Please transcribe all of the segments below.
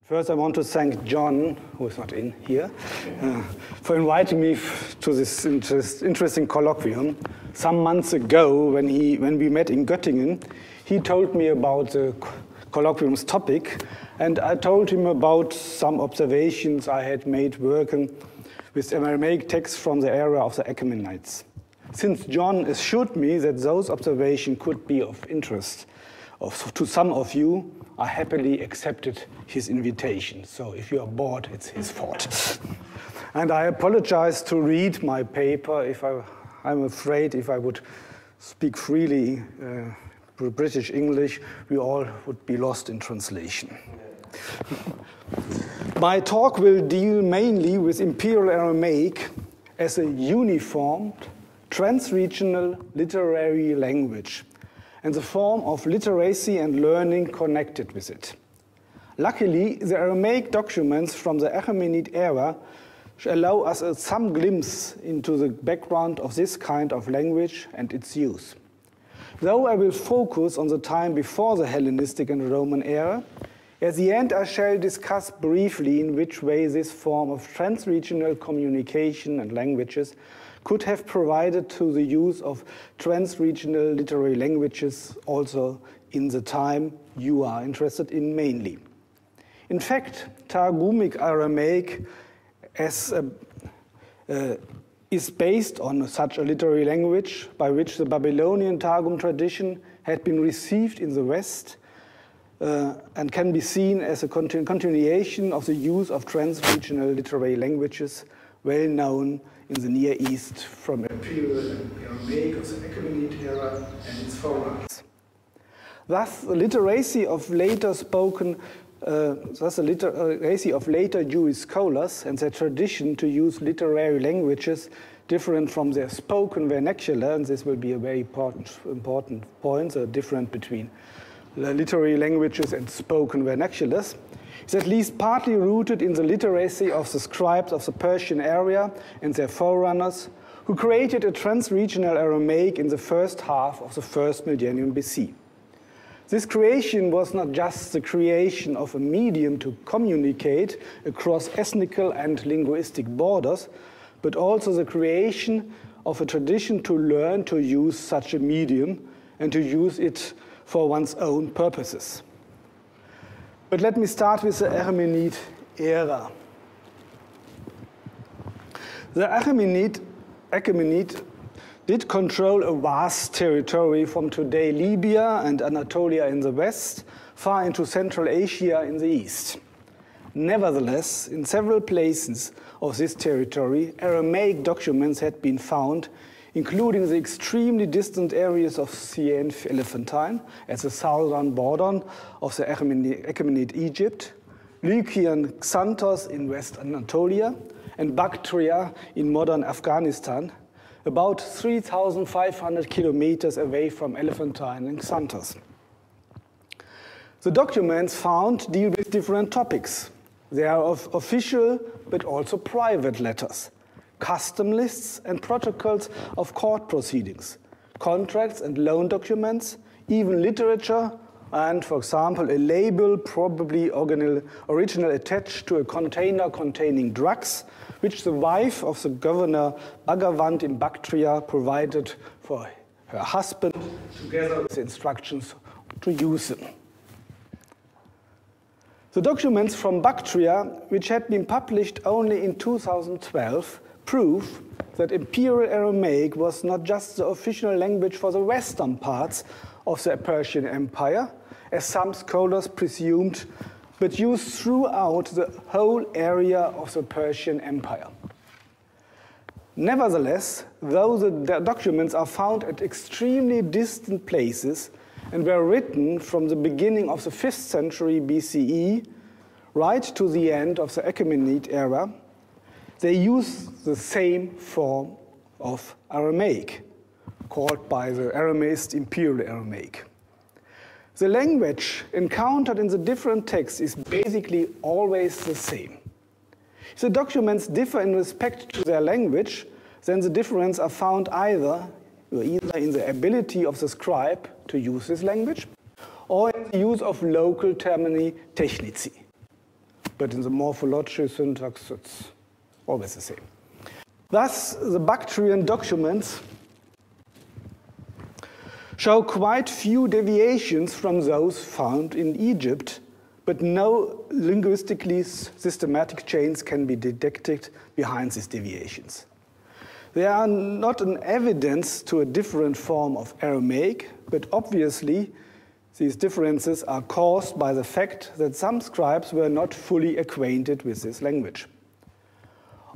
First, I want to thank John, who is not in here, for inviting me to this interesting colloquium. Some months ago, when we met in Göttingen, he told me about the colloquium's topic, and I told him about some observations I had made working with Aramaic texts from the era of the Achaemenids. Since John assured me that those observations could be of interest to some of you, I happily accepted his invitation. So if you are bored, it's his fault. And I apologize to read my paper. I'm afraid if I would speak freely British English, we all would be lost in translation. My talk will deal mainly with Imperial Aramaic as a uniformed, trans-regional literary language, and the form of literacy and learning connected with it. Luckily, the Aramaic documents from the Achaemenid era allow us some glimpse into the background of this kind of language and its use. Though I will focus on the time before the Hellenistic and Roman era, at the end I shall discuss briefly in which way this form of trans-regional communication and languages could have provided to the use of trans-regional literary languages also in the time you are interested in mainly. In fact, Targumic Aramaic is based on such a literary language by which the Babylonian Targum tradition had been received in the West and can be seen as a continuation of the use of trans-regional literary languages well known in the Near East from Imperial Aramaic of the Achaemenid era and its forerunners. Thus, the literacy of later Jewish scholars and their tradition to use literary languages different from their spoken vernacular, and this will be a very important point, the difference between the literary languages and spoken vernaculars, is at least partly rooted in the literacy of the scribes of the Persian area and their forerunners, who created a trans-regional Aramaic in the first half of the first millennium BC. This creation was not just the creation of a medium to communicate across ethnical and linguistic borders, but also the creation of a tradition to learn to use such a medium and to use it for one's own purposes. But let me start with the Achaemenid era. The Achaemenid did control a vast territory from today Libya and Anatolia in the west, far into Central Asia in the east. Nevertheless, in several places of this territory, Aramaic documents had been found, including the extremely distant areas of Sienf Elephantine at the southern border of the Achaemenid Egypt, Lycian Xanthos in West Anatolia, and Bactria in modern Afghanistan, about 3,500 kilometers away from Elephantine and Xanthos. The documents found deal with different topics. They are of official but also private letters, custom lists and protocols of court proceedings, contracts and loan documents, even literature, and, for example, a label, probably original attached to a container containing drugs, which the wife of the governor Bagavant in Bactria provided for her husband, together with instructions to use them. The documents from Bactria, which had been published only in 2012, prove that Imperial Aramaic was not just the official language for the western parts of the Persian Empire, as some scholars presumed, but used throughout the whole area of the Persian Empire. Nevertheless, though the documents are found at extremely distant places and were written from the beginning of the 5th century BCE right to the end of the Achaemenid era, they use the same form of Aramaic, called by the Aramaist Imperial Aramaic. The language encountered in the different texts is basically always the same. If the documents differ in respect to their language, then the differences are found either in the ability of the scribe to use this language, or in the use of local termini technici. but in the morphology syntax, it's always the same. Thus, the Bactrian documents show quite few deviations from those found in Egypt, but no linguistically systematic chains can be detected behind these deviations. They are not an evidence to a different form of Aramaic, but obviously these differences are caused by the fact that some scribes were not fully acquainted with this language.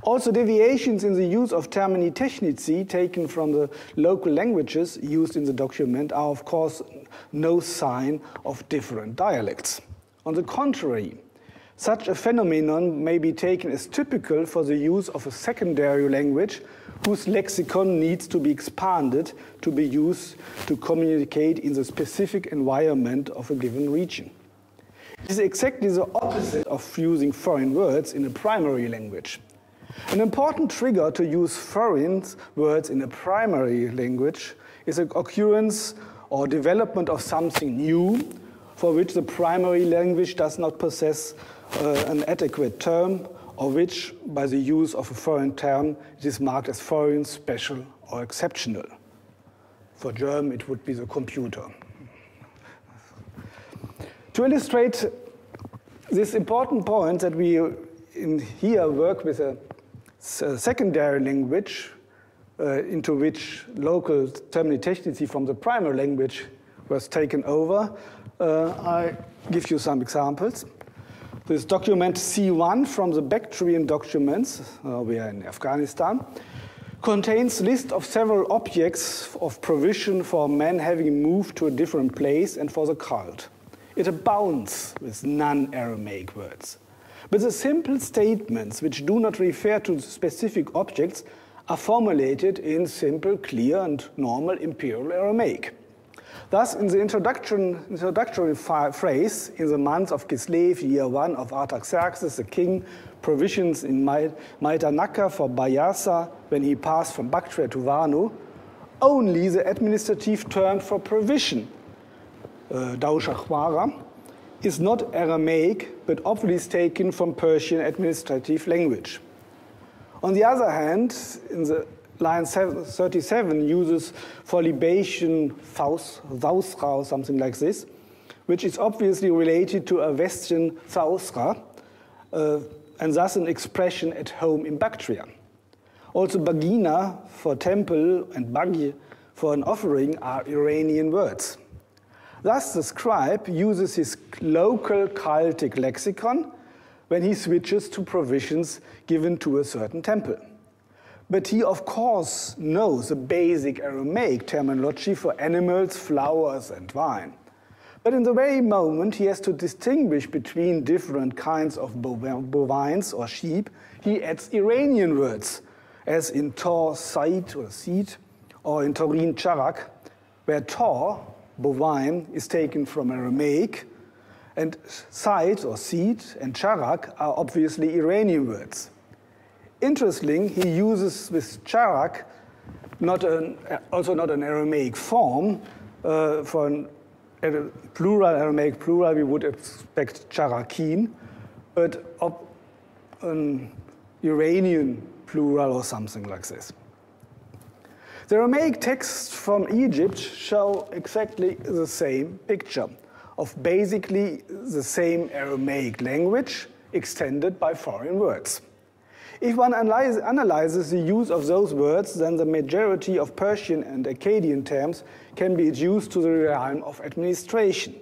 Also, deviations in the use of termini technici taken from the local languages used in the document are, of course, no sign of different dialects. On the contrary, such a phenomenon may be taken as typical for the use of a secondary language whose lexicon needs to be expanded to be used to communicate in the specific environment of a given region. It is exactly the opposite of using foreign words in a primary language. An important trigger to use foreign words in a primary language is the occurrence or development of something new for which the primary language does not possess an adequate term, or which, by the use of a foreign term, it is marked as foreign, special, or exceptional. For German, it would be the computer. To illustrate this important point that we here work with a secondary language into which local termini technici from the primary language was taken over, I give you some examples. This document C1 from the Bactrian documents, we are in Afghanistan, contains a list of several objects of provision for men having moved to a different place and for the cult. It abounds with non-Aramaic words. But the simple statements which do not refer to specific objects are formulated in simple, clear, and normal imperial Aramaic. Thus, in the introductory phrase, in the month of Kislev, year 1 of Artaxerxes the king, provisions in Maitanaka for Bayasa when he passed from Bactria to Vanu, only the administrative term for provision, Daushachwara, is not Aramaic, but obviously taken from Persian administrative language. On the other hand, in the line 37 uses for libation, Thausra, or something like this, which is obviously related to a Western Thausra, and thus an expression at home in Bactria. Also, Bagina for temple and Bagi for an offering are Iranian words. Thus, the scribe uses his local cultic lexicon when he switches to provisions given to a certain temple. But he, of course, knows the basic Aramaic terminology for animals, flowers, and wine. But in the very moment he has to distinguish between different kinds of bovines or sheep, he adds Iranian words, as in Tor, Said, or Seed, or in Torin, Charak, where Tor, bovine, is taken from Aramaic, and Said, or seed, and Charak are obviously Iranian words. Interestingly, he uses with Charak also not an Aramaic form. For an plural, Aramaic plural, we would expect Charakin, but an Iranian plural or something like this. The Aramaic texts from Egypt show exactly the same picture of basically the same Aramaic language extended by foreign words. If one analyzes the use of those words, then the majority of Persian and Akkadian terms can be reduced to the realm of administration.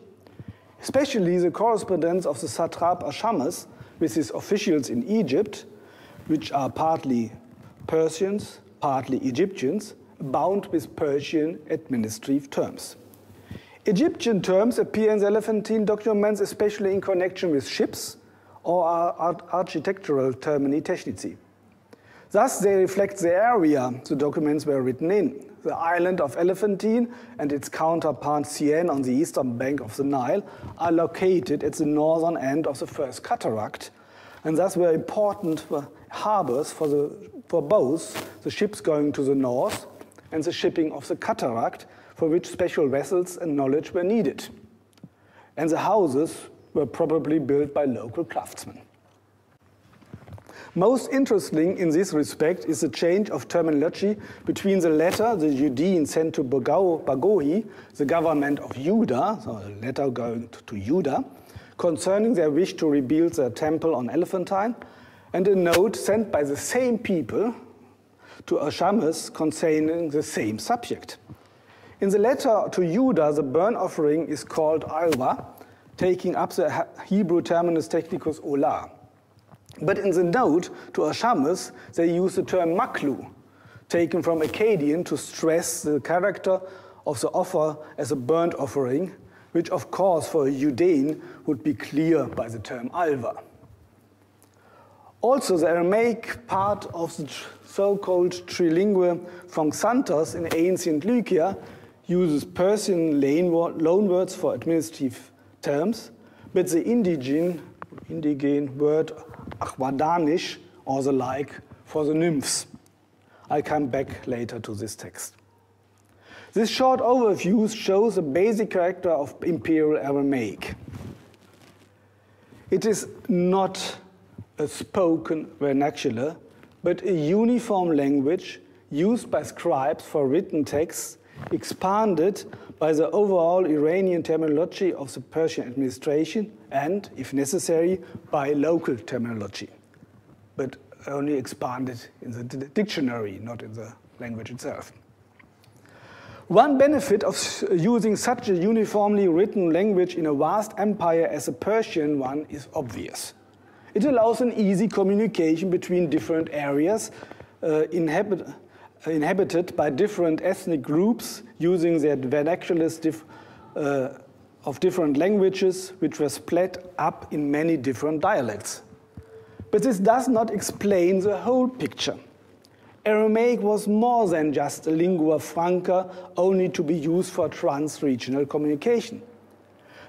Especially the correspondence of the satrap Achaemenid with his officials in Egypt, which are partly Persians, partly Egyptians, abound with Persian administrative terms. Egyptian terms appear in the Elephantine documents, especially in connection with ships, or architectural termini technici. Thus, they reflect the area the documents were written in. The island of Elephantine and its counterpart Sienne on the eastern bank of the Nile are located at the northern end of the first cataract, and thus were important harbors for both the ships going to the north and the shipping of the cataract, for which special vessels and knowledge were needed. And the houses were probably built by local craftsmen. Most interesting in this respect is the change of terminology between the letter the Judeans sent to Bagohi, the government of Judah, so a letter going to Judah, concerning their wish to rebuild their temple on Elephantine, and a note sent by the same people to Achaemenid containing the same subject. In the letter to Judah, the burnt offering is called alva, taking up the Hebrew terminus technicus olah. But in the note to Achaemenid, they use the term maklu, taken from Akkadian to stress the character of the offer as a burnt offering, which of course for a Judean would be clear by the term alva. Also, the Aramaic part of the so-called trilingue from Xanthos in ancient Lycia uses Persian loanwords for administrative terms, but the indigene word Achaemenid or the like for the nymphs. I'll come back later to this text. This short overview shows the basic character of Imperial Aramaic. It is not a spoken vernacular, but a uniform language used by scribes for written texts, expanded by the overall Iranian terminology of the Persian administration and, if necessary, by local terminology, but only expanded in the dictionary, not in the language itself. One benefit of using such a uniformly written language in a vast empire as the Persian one is obvious. It allows an easy communication between different areas inhabited by different ethnic groups using their vernaculars of different languages, which were split up in many different dialects. But this does not explain the whole picture. Aramaic was more than just a lingua franca only to be used for trans-regional communication.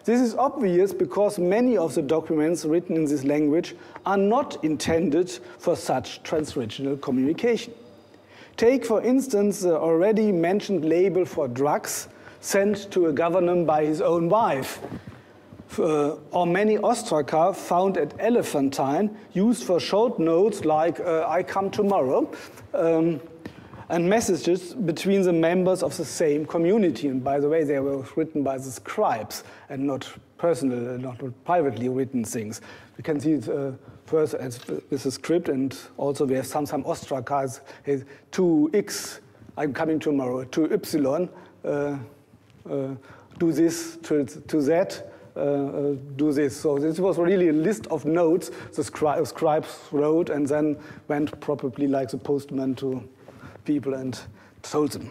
This is obvious because many of the documents written in this language are not intended for such trans-regional communication. Take, for instance, the already mentioned label for drugs sent to a governor by his own wife, or many ostraca found at Elephantine used for short notes like, I come tomorrow, and messages between the members of the same community. And by the way, they were written by the scribes and not personal, not privately written things. You can see it first with the script, and also we have some ostracas, 2x, I'm coming tomorrow, 2y, do this, to that, do this. So this was really a list of notes the scribes wrote and then went probably like the postman to people and told them.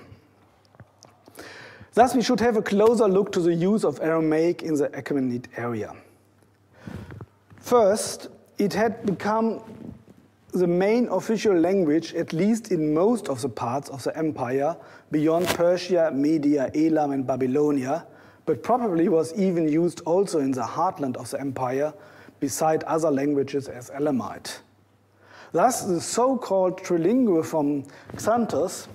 Thus, we should have a closer look to the use of Aramaic in the Achaemenid area. First, it had become the main official language, at least in most of the parts of the empire, beyond Persia, Media, Elam, and Babylonia, but probably was even used also in the heartland of the empire, beside other languages as Elamite. Thus, the so-called trilingue from Xanthos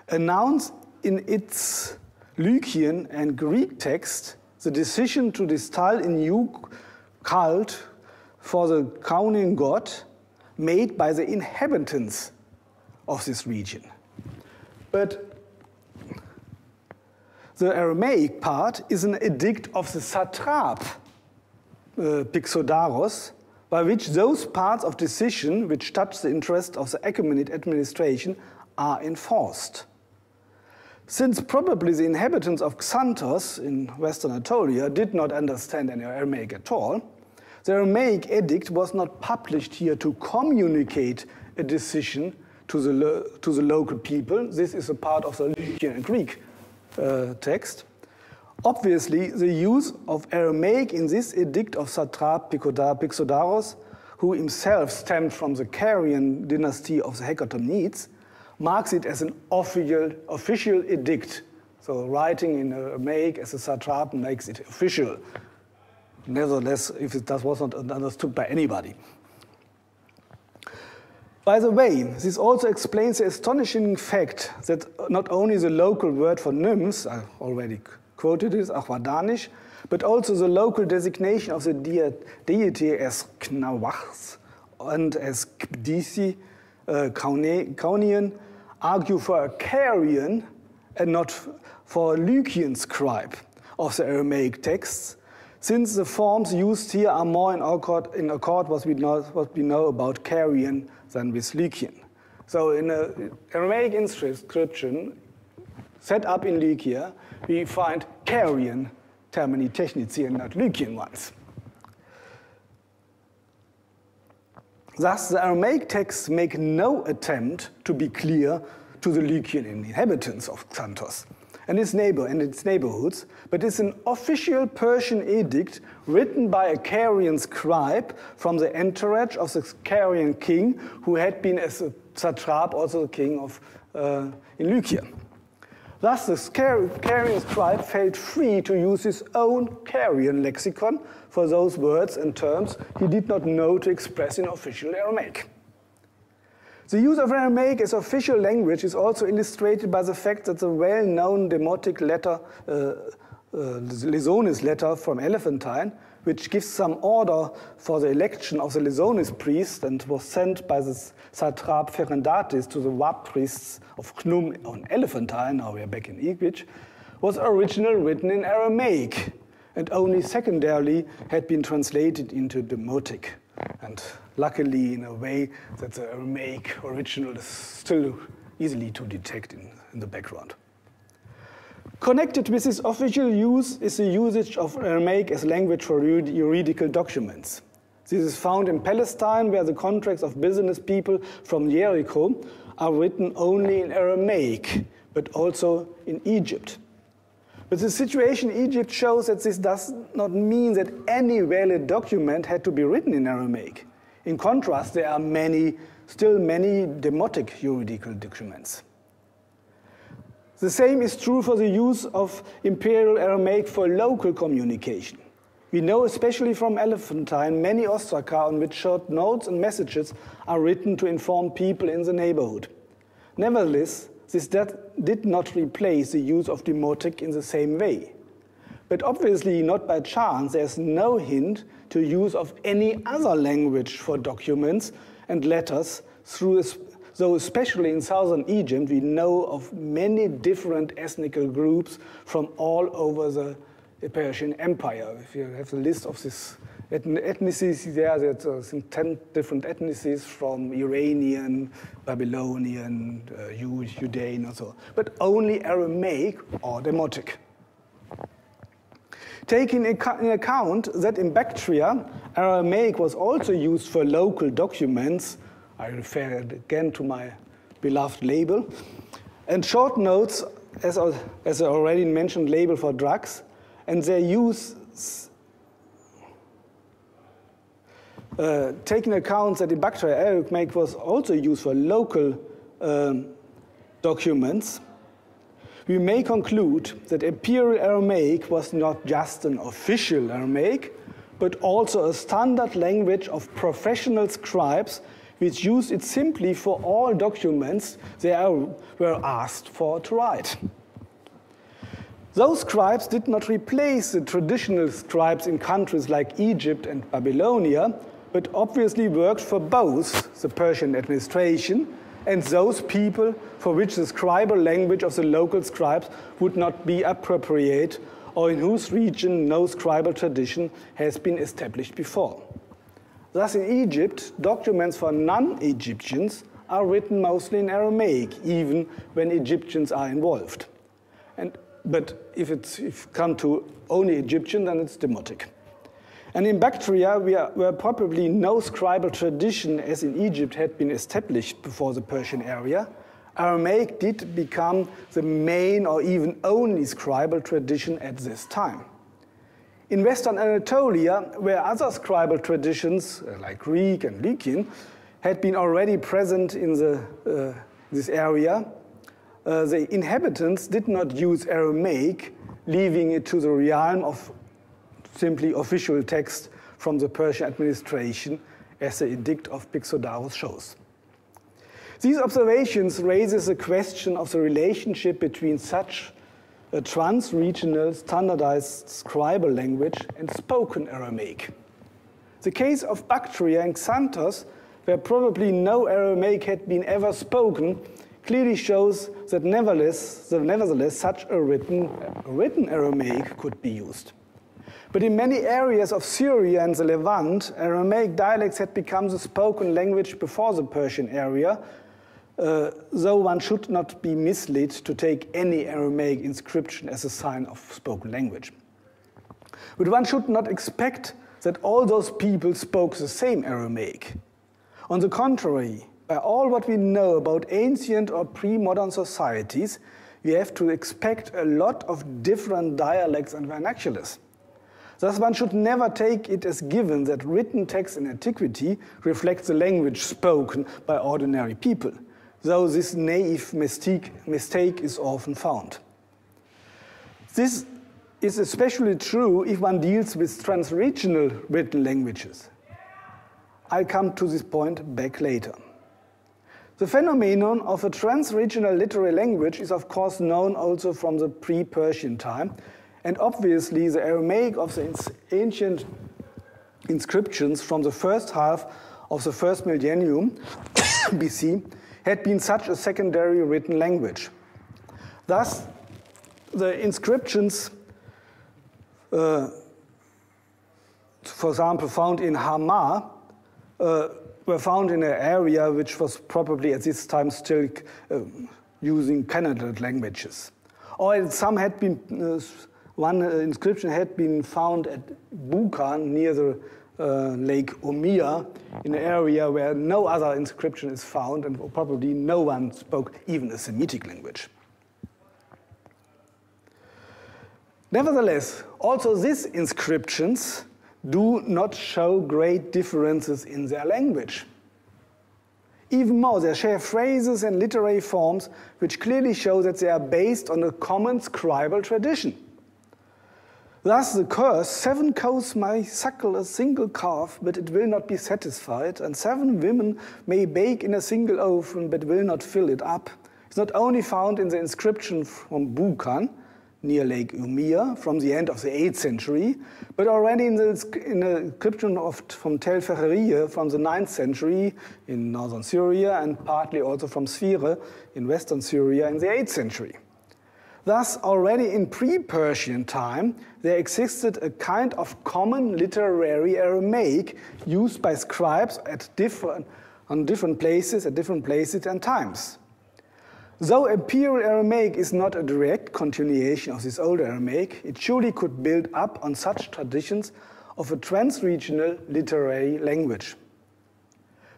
announced in its Lycian and Greek text the decision to distill a new cult for the crowning god made by the inhabitants of this region. But the Aramaic part is an edict of the satrap, Pixodaros, by which those parts of decision which touch the interest of the Achaemenid administration are enforced. Since probably the inhabitants of Xanthos in Western Anatolia did not understand any Aramaic at all, the Aramaic edict was not published here to communicate a decision to the local people. This is a part of the Lycian and Greek text. Obviously, the use of Aramaic in this edict of satrap Pixodaros, who himself stemmed from the Carian dynasty of the Heythrop, marks it as an official edict. So writing in Aramaic as a satrap makes it official. Nevertheless, if it was not understood by anybody. By the way, this also explains the astonishing fact that not only the local word for nymphs, I already quoted it, Achaemenid, but also the local designation of the deity as Knawachs and as Kbdisi, Kaunian, argue for a Carian and not for a Lycian scribe of the Aramaic texts, since the forms used here are more in accord what we know about Carian than with Lycian. So in an Aramaic inscription set up in Lycia, we find Carian termini technici and not Lycian ones. Thus, the Aramaic texts make no attempt to be clear to the Lycian inhabitants of Xanthos and its neighborhoods, but is an official Persian edict written by a Carian scribe from the entourage of the Carian king, who had been as a satrap also the king of in Lycia. Thus, the Carian scribe felt free to use his own Carian lexicon for those words and terms he did not know to express in official Aramaic. The use of Aramaic as official language is also illustrated by the fact that the well-known demotic letter, Lysonis letter from Elephantine, which gives some order for the election of the Lysonis priest and was sent by the satrap Ferendatis to the Wab priests of Chnum on Elephantine, now we are back in Ipych, was originally written in Aramaic and only secondarily had been translated into Demotic. And luckily, in a way that the Aramaic original is still easily to detect in the background. Connected with this official use is the usage of Aramaic as language for juridical documents. This is found in Palestine, where the contracts of business people from Jericho are written only in Aramaic, but also in Egypt. But the situation in Egypt shows that this does not mean that any valid document had to be written in Aramaic. In contrast, there are still many demotic juridical documents. The same is true for the use of Imperial Aramaic for local communication. We know, especially from Elephantine, many ostraca on which short notes and messages are written to inform people in the neighborhood. Nevertheless, this did not replace the use of demotic in the same way. But obviously, not by chance, there's no hint to use of any other language for documents and letters, though especially in southern Egypt, we know of many different ethnic groups from all over the Persian Empire. If you have the list of these ethnicities there, there's 10 different ethnicities from Iranian, Babylonian, Judean, and so on, but only Aramaic or Demotic. Taking into account that in Bactria, Aramaic was also used for local documents, I refer again to my beloved label, and short notes, as I already mentioned, label for drugs, and their use, taking account that in Bactria, Aramaic was also used for local documents, we may conclude that Imperial Aramaic was not just an official Aramaic, but also a standard language of professional scribes which used it simply for all documents they were asked for to write. Those scribes did not replace the traditional scribes in countries like Egypt and Babylonia, but obviously worked for both the Persian administration and those people for which the scribal language of the local scribes would not be appropriate, or in whose region no scribal tradition has been established before. Thus, in Egypt, documents for non-Egyptians are written mostly in Aramaic, even when Egyptians are involved. But if you come to only Egyptian, then it's Demotic. And in Bactria, where probably no scribal tradition, as in Egypt, had been established before the Persian area, Aramaic did become the main or even only scribal tradition at this time. In Western Anatolia, where other scribal traditions, like Greek and Lycian, had been already present in this area, the inhabitants did not use Aramaic, leaving it to the realm of simply official text from the Persian administration, as the Edict of Pixodarus shows. These observations raises the question of the relationship between such a trans-regional standardized scribal language and spoken Aramaic. The case of Bactria and Xanthos where probably no Aramaic had been ever spoken, clearly shows that nevertheless such a written Aramaic could be used. But in many areas of Syria and the Levant, Aramaic dialects had become the spoken language before the Persian area, though one should not be misled to take any Aramaic inscription as a sign of spoken language. But one should not expect that all those people spoke the same Aramaic. On the contrary, by all what we know about ancient or pre-modern societies, we have to expect a lot of different dialects and vernaculars. Thus, one should never take it as given that written text in antiquity reflects the language spoken by ordinary people, though this naive mistake is often found. This is especially true if one deals with transregional written languages. I'll come to this point back later. The phenomenon of a transregional literary language is of course known also from the pre-Persian time, and obviously the Aramaic of the ancient inscriptions from the first half of the first millennium BC had been such a secondary written language. Thus, the inscriptions, for example, found in Hama, were found in an area which was probably at this time still using Canaanite languages. Or some had been, one inscription had been found at Bukan near the Lake Omia, in an area where no other inscription is found and probably no one spoke even a Semitic language. Nevertheless, also these inscriptions do not show great differences in their language. Even more, they share phrases and literary forms which clearly show that they are based on a common scribal tradition. Thus the curse, 7 cows may suckle a single calf, but it will not be satisfied, and 7 women may bake in a single oven, but will not fill it up, is not only found in the inscription from Bukan, near Lake Umia, from the end of the 8th century, but already in the inscription from Tel Fecheriye from the 9th century in northern Syria, and partly also from Sphire in western Syria in the 8th century. Thus, already in pre-Persian time, there existed a kind of common literary Aramaic used by scribes at different places and times. Though Imperial Aramaic is not a direct continuation of this older Aramaic, it surely could build up on such traditions of a transregional literary language.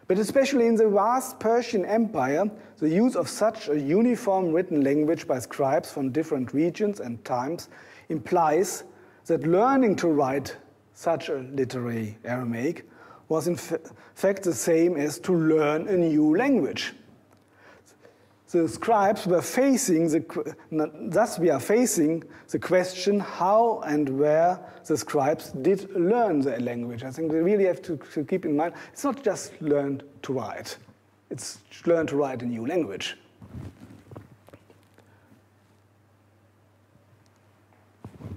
But especially in the vast Persian Empire, the use of such a uniform written language by scribes from different regions and times implies that learning to write such a literary Aramaic was in fact the same as to learn a new language. The scribes were thus we are facing the question how and where the scribes did learn their language. I think we really have to keep in mind, it's not just learn to write, it's learn to write a new language.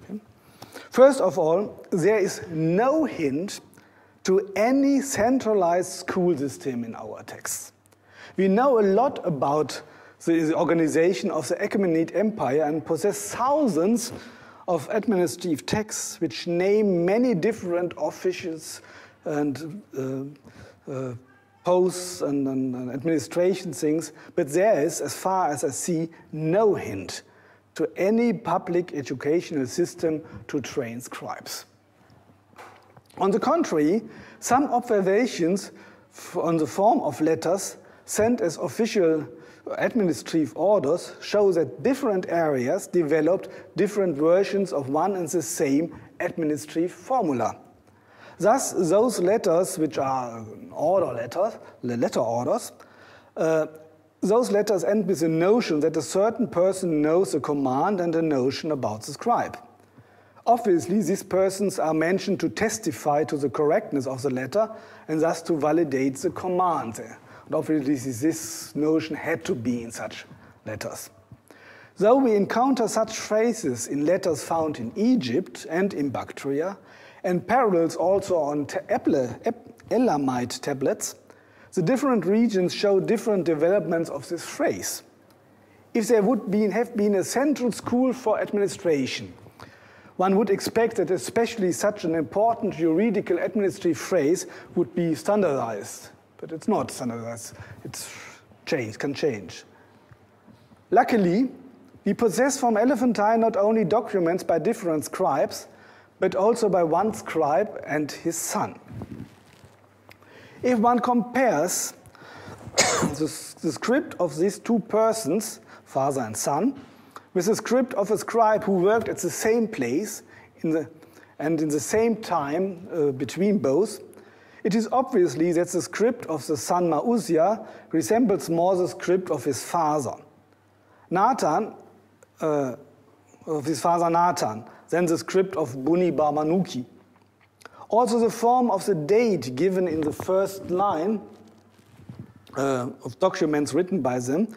Okay. First of all, there is no hint to any centralized school system in our texts. We know a lot about the organization of the Achaemenid Empire and possess thousands of administrative texts which name many different officials and posts and administration things, but there is, as far as I see, no hint to any public educational system to train scribes. On the contrary, some observations on the form of letters sent as official administrative orders show that different areas developed different versions of one and the same administrative formula. Thus, those letters which are letter orders, those letters end with the notion that a certain person knows the command and a notion about the scribe. Obviously, these persons are mentioned to testify to the correctness of the letter and thus to validate the command. And obviously, this notion had to be in such letters. Though we encounter such phrases in letters found in Egypt and in Bactria, and parallels also on Elamite tablets, The different regions show different developments of this phrase. If there would have been a central school for administration, one would expect that especially such an important juridical administrative phrase would be standardized. But it's not standardized. Can change. Luckily, we possess from Elephantine not only documents by different scribes, but also by one scribe and his son. If one compares the script of these two persons, father and son, with the script of a scribe who worked at the same place and in the same time between both, it is obviously that the script of the son Mausya resembles more the script of his father Nathan, than the script of Buni Bar Manuki. Also, the form of the date given in the first line of documents written by them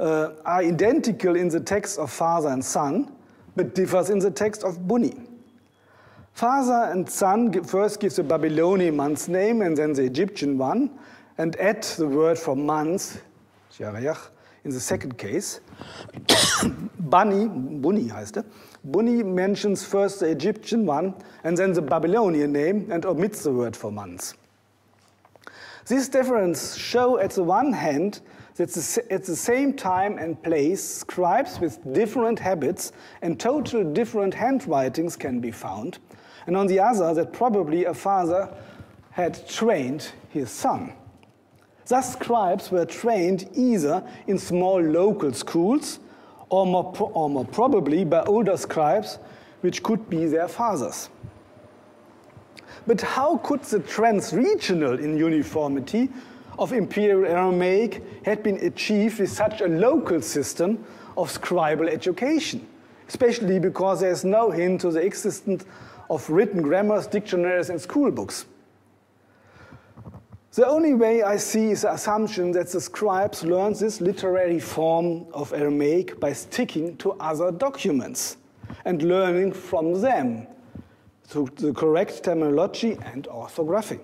are identical in the text of father and son, but differs in the text of Buni. Father and son first give the Babylonian month's name and then the Egyptian one, and add the word for months, in the second case. Buni heißt er. Buni mentions first the Egyptian one and then the Babylonian name and omits the word for months. These differences show at the one hand that at the same time and place, scribes with different habits and total different handwritings can be found, and on the other, that probably a father had trained his son. Thus, scribes were trained either in small local schools or more probably by older scribes, which could be their fathers. But how could the trans-regional uniformity of Imperial Aramaic had been achieved with such a local system of scribal education, especially because there is no hint to the existence of written grammars, dictionaries, and school books? The only way I see is the assumption that the scribes learned this literary form of Aramaic by sticking to other documents and learning from them through the correct terminology and orthography.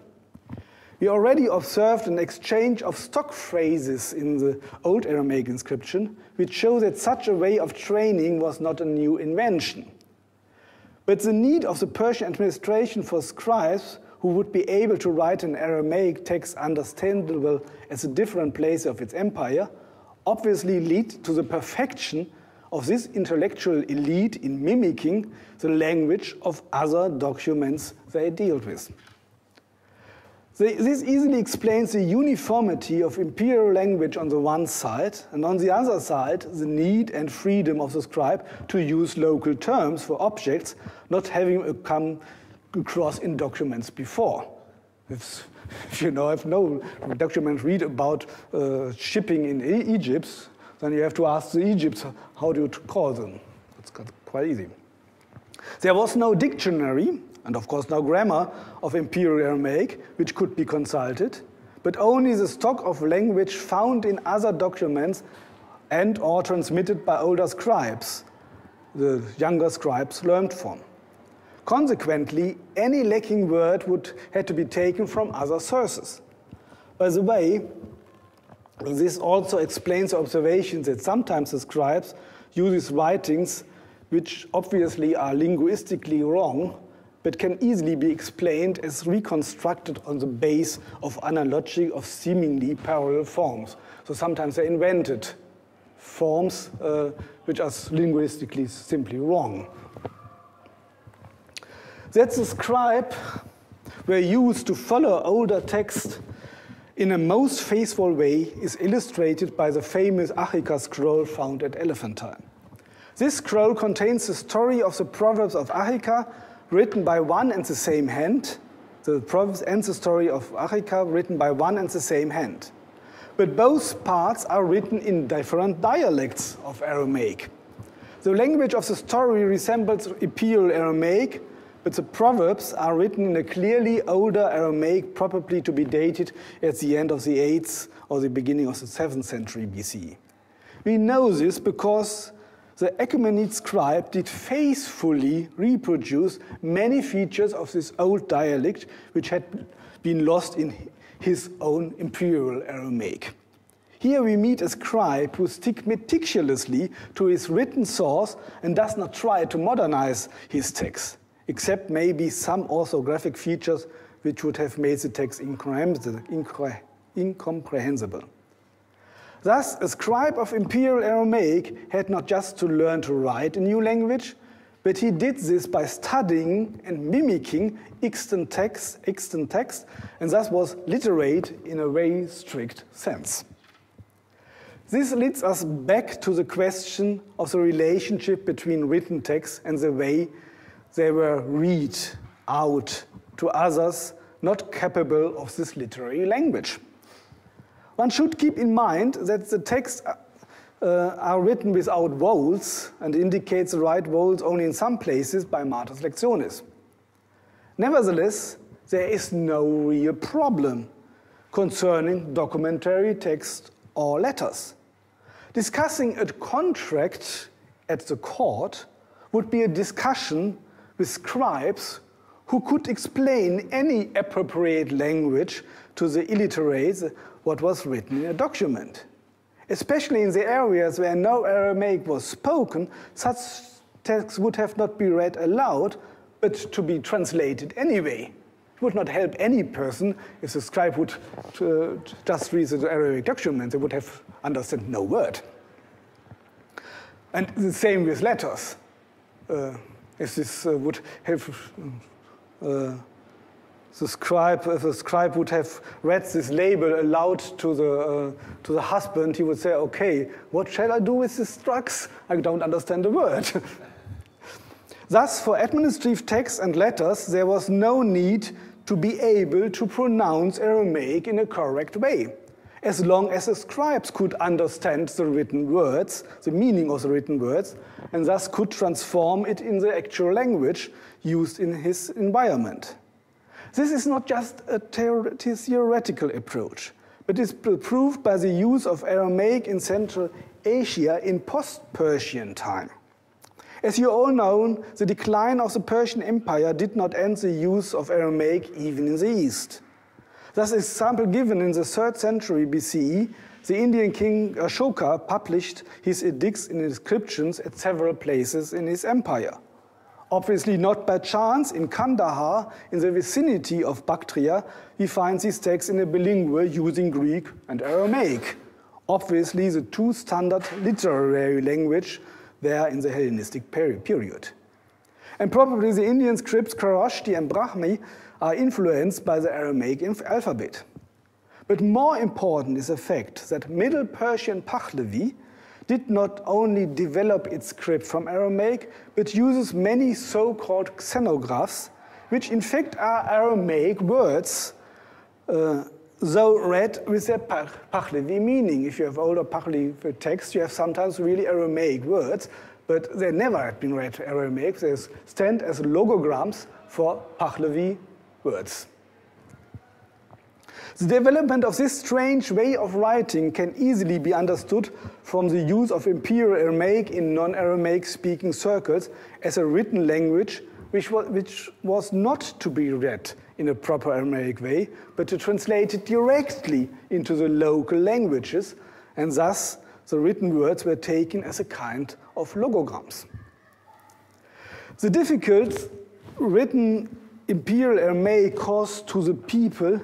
We already observed an exchange of stock phrases in the Old Aramaic inscription, which show that such a way of training was not a new invention. But the need of the Persian administration for scribes who would be able to write an Aramaic text understandable as a different place of its empire obviously lead to the perfection of this intellectual elite in mimicking the language of other documents they dealt with. This easily explains the uniformity of imperial language on the one side, and on the other side, the need and freedom of the scribe to use local terms for objects not having come across in documents before. If you have no document read about shipping in Egypt, then you have to ask the Egypts how do you call them. It's quite easy. There was no dictionary, and of course no grammar of Imperial Aramaic, which could be consulted, but only the stock of language found in other documents and or transmitted by older scribes, the younger scribes learned from. Consequently, any lacking word had to be taken from other sources. By the way, this also explains the observations that sometimes the scribes use writings which obviously are linguistically wrong, but can easily be explained as reconstructed on the base of analogy of seemingly parallel forms. So sometimes they invented forms which are linguistically simply wrong. That the scribe were used to follow older text in a most faithful way is illustrated by the famous Achaemenid scroll found at Elephantine. This scroll contains the story of the Proverbs of Achaemenid written by one and the same hand, the Proverbs and the story of Achaemenid written by one and the same hand. But both parts are written in different dialects of Aramaic. The language of the story resembles Imperial Aramaic, but the Proverbs are written in a clearly older Aramaic, probably to be dated at the end of the 8th or the beginning of the 7th century BC. We know this because the Achaemenid scribe did faithfully reproduce many features of this old dialect which had been lost in his own imperial Aramaic. Here we meet a scribe who sticks meticulously to his written source and does not try to modernize his text, except maybe some orthographic features which would have made the text incomprehensible. Thus, a scribe of imperial Aramaic had not just to learn to write a new language, but he did this by studying and mimicking extant text, and thus was literate in a very strict sense. This leads us back to the question of the relationship between written texts and the way they were read out to others not capable of this literary language. One should keep in mind that the texts are written without vowels and indicate the right vowels only in some places by martus lectionis. Nevertheless, there is no real problem concerning documentary text or letters. Discussing a contract at the court would be a discussion with scribes who could explain any appropriate language to the illiterates what was written in a document. Especially in the areas where no Aramaic was spoken, such texts would have not been read aloud, but to be translated anyway. It would not help any person if the scribe would just read the Aramaic document. They would have understood no word. And the same with letters. If this would have if the scribe would have read this label aloud to the husband, he would say, "Okay, what shall I do with these drugs? I don't understand the word." Thus, for administrative texts and letters, there was no need to be able to pronounce Aramaic in a correct way, as long as the scribes could understand the written words, the meaning of the written words, and thus could transform it in the actual language used in his environment. This is not just a theoretical approach, but is proved by the use of Aramaic in Central Asia in post-Persian time. As you all know, the decline of the Persian Empire did not end the use of Aramaic even in the East. Thus, an example given in the 3rd century BCE, the Indian king Ashoka published his edicts and inscriptions at several places in his empire. Obviously not by chance, in Kandahar, in the vicinity of Bactria, we find these texts in a bilingual using Greek and Aramaic. Obviously the two standard literary language there in the Hellenistic period. And probably the Indian scripts Kharosthi and Brahmi are influenced by the Aramaic alphabet. But more important is the fact that Middle Persian Pahlavi did not only develop its script from Aramaic, but uses many so-called xenographs, which in fact are Aramaic words, though read with their Pahlavi meaning. If you have older Pahlavi text, you have sometimes really Aramaic words, but they never have been read Aramaic. They stand as logograms for Pahlavi words. The development of this strange way of writing can easily be understood from the use of Imperial Aramaic in non-Aramaic speaking circles as a written language which was not to be read in a proper Aramaic way, but to translate it directly into the local languages, and thus the written words were taken as a kind of logograms. The difficult written Imperial Aramaic caused to the people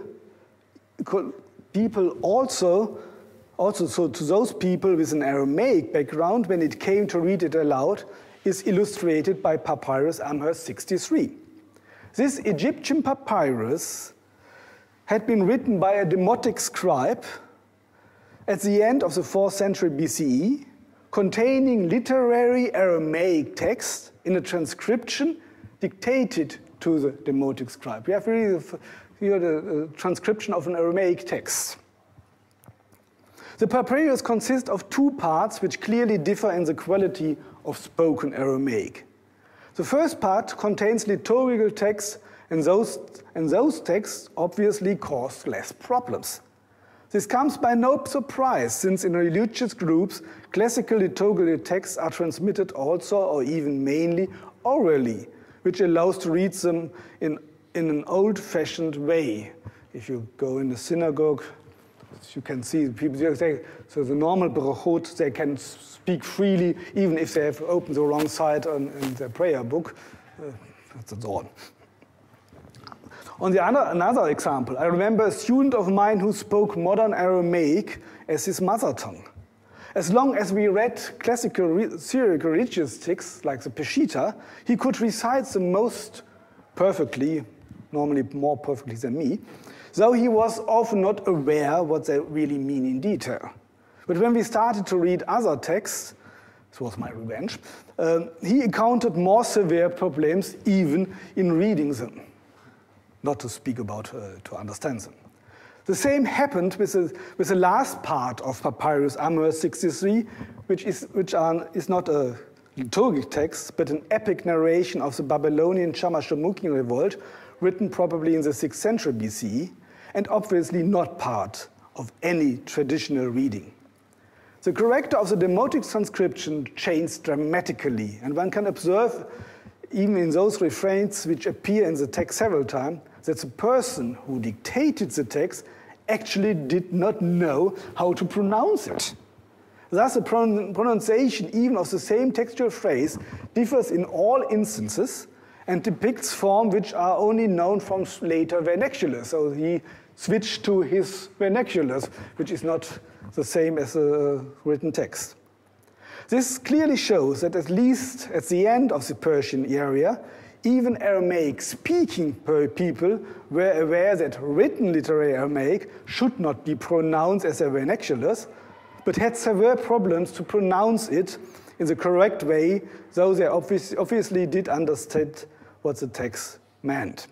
also so to those people with an Aramaic background, when it came to read it aloud, is illustrated by Papyrus Amherst 63. This Egyptian papyrus had been written by a Demotic scribe at the end of the 4th century BCE, containing literary Aramaic text in a transcription dictated to the Demotic scribe. We have really here the transcription of an Aramaic text. The papyrus consists of two parts which clearly differ in the quality of spoken Aramaic. The first part contains liturgical texts, and those texts obviously cause less problems. This comes by no surprise, since in religious groups, classical liturgical texts are transmitted also, or even mainly, orally, which allows to read them in an old-fashioned way. If you go in the synagogue, you can see people say, so the normal brachot, they can speak freely, even if they have opened the wrong side in their prayer book, and so on. On the another example, I remember a student of mine who spoke modern Aramaic as his mother tongue. As long as we read classical Syriac religious texts like the Peshitta, he could recite them most perfectly, normally more perfectly than me, though he was often not aware what they really mean in detail. But when we started to read other texts, this was my revenge, he encountered more severe problems even in reading them. Not to speak about to understand them. The same happened with the last part of Papyrus Amr 63, which is not a liturgic text, but an epic narration of the Babylonian Shamash-Shumukin revolt, written probably in the 6th century BCE, and obviously not part of any traditional reading. The character of the demotic transcription changed dramatically, and one can observe, even in those refrains which appear in the text several times, that the person who dictated the text actually did not know how to pronounce it. Thus, the pronunciation even of the same textual phrase differs in all instances and depicts forms which are only known from later vernaculars. So he switched to his vernaculars, which is not the same as a written text. This clearly shows that at least at the end of the Persian era, even Aramaic-speaking people were aware that written literary Aramaic should not be pronounced as their vernaculars, but had severe problems to pronounce it in the correct way, though they obviously did understand what the text meant.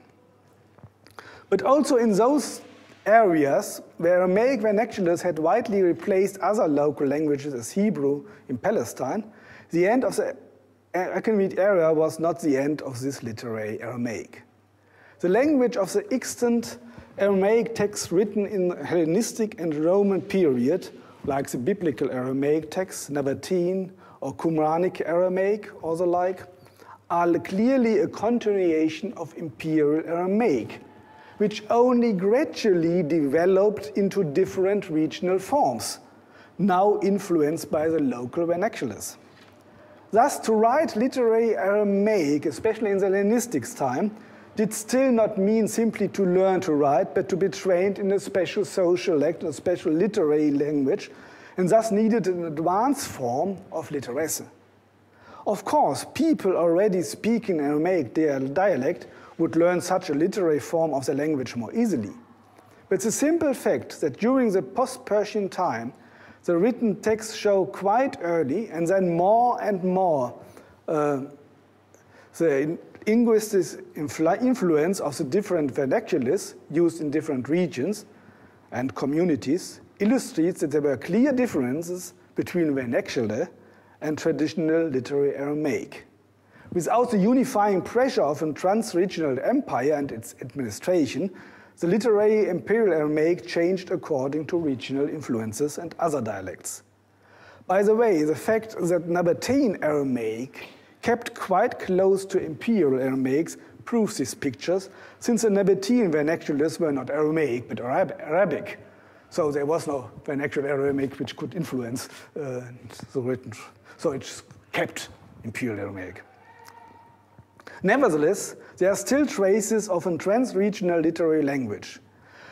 But also in those areas where Aramaic vernaculars had widely replaced other local languages as Hebrew in Palestine, the end of the Achaemenid era was not the end of this literary Aramaic. The language of the extant Aramaic texts written in the Hellenistic and Roman period, like the biblical Aramaic texts, Nabatean or Qumranic Aramaic or the like, are clearly a continuation of Imperial Aramaic, which only gradually developed into different regional forms, now influenced by the local vernaculars. Thus, to write literary Aramaic, especially in the Hellenistic time, did still not mean simply to learn to write, but to be trained in a special social act, a special literary language, and thus needed an advanced form of literacy. Of course, people already speaking Aramaic dialect would learn such a literary form of the language more easily. But the simple fact that during the post-Persian time, the written texts show quite early, and then more and more, the linguistic influence of the different vernaculars used in different regions and communities illustrates that there were clear differences between vernacular and traditional literary Aramaic. Without the unifying pressure of a trans-regional empire and its administration, the literary Imperial Aramaic changed according to regional influences and other dialects. By the way, the fact that Nabatean Aramaic kept quite close to Imperial Aramaics proves these pictures, since the Nabatean vernaculars were not Aramaic, but Arabic. So there was no vernacular Aramaic which could influence the written. So it kept Imperial Aramaic. Nevertheless, there are still traces of a trans-regional literary language.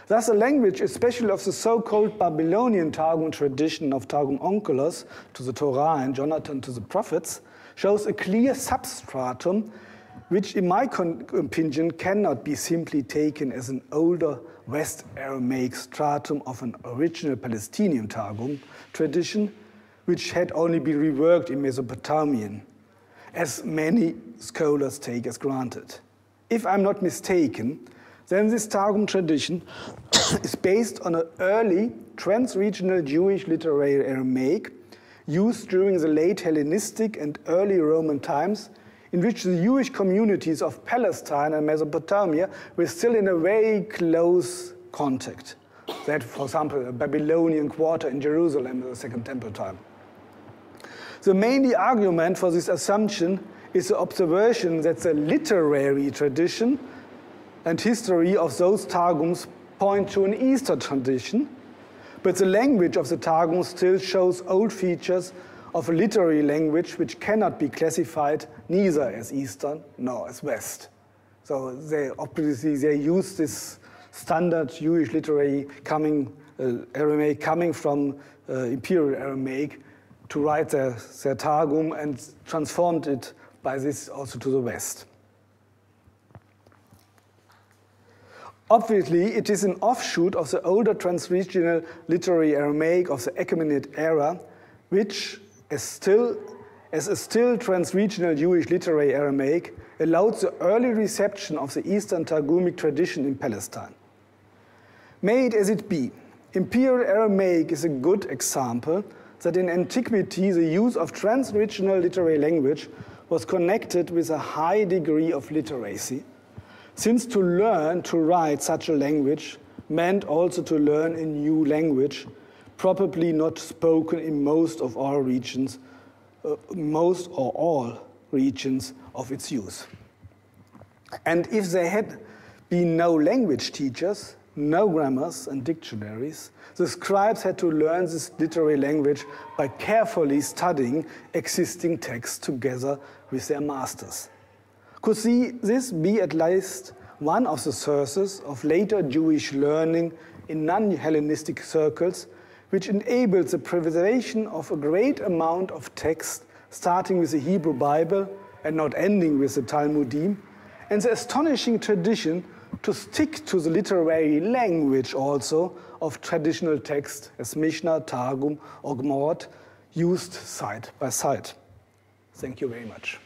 Thus, a language, especially of the so-called Babylonian Targum tradition of Targum Onkelos to the Torah and Jonathan to the prophets, shows a clear substratum which, in my opinion, cannot be simply taken as an older West Aramaic stratum of an original Palestinian Targum tradition, which had only been reworked in Mesopotamian, as many scholars take as granted. If I'm not mistaken, then this Targum tradition is based on an early trans-regional Jewish literary Aramaic used during the late Hellenistic and early Roman times, in which the Jewish communities of Palestine and Mesopotamia were still in a very close contact. That, for example, a Babylonian quarter in Jerusalem in the Second Temple time. The main argument for this assumption is the observation that the literary tradition and history of those Targums point to an Eastern tradition, but the language of the Targums still shows old features of a literary language which cannot be classified neither as Eastern nor as West. So they use this standard Jewish literary Aramaic coming from Imperial Aramaic to write their Targum and transformed it by this also to the West. Obviously, it is an offshoot of the older transregional literary Aramaic of the Achaemenid era, which, as a still transregional Jewish literary Aramaic, allowed the early reception of the Eastern Targumic tradition in Palestine. May it as it be, Imperial Aramaic is a good example that in antiquity the use of transregional literary language was connected with a high degree of literacy, since to learn to write such a language meant also to learn a new language, probably not spoken in most or all regions of its use. And if there had been no language teachers, no grammars and dictionaries, the scribes had to learn this literary language by carefully studying existing texts together with their masters. Could this be at least one of the sources of later Jewish learning in non-Hellenistic circles, which enabled the preservation of a great amount of text, starting with the Hebrew Bible and not ending with the Talmudim, and the astonishing tradition to stick to the literary language also of traditional text as Mishnah, Targum, or Gemara, used side by side. Thank you very much.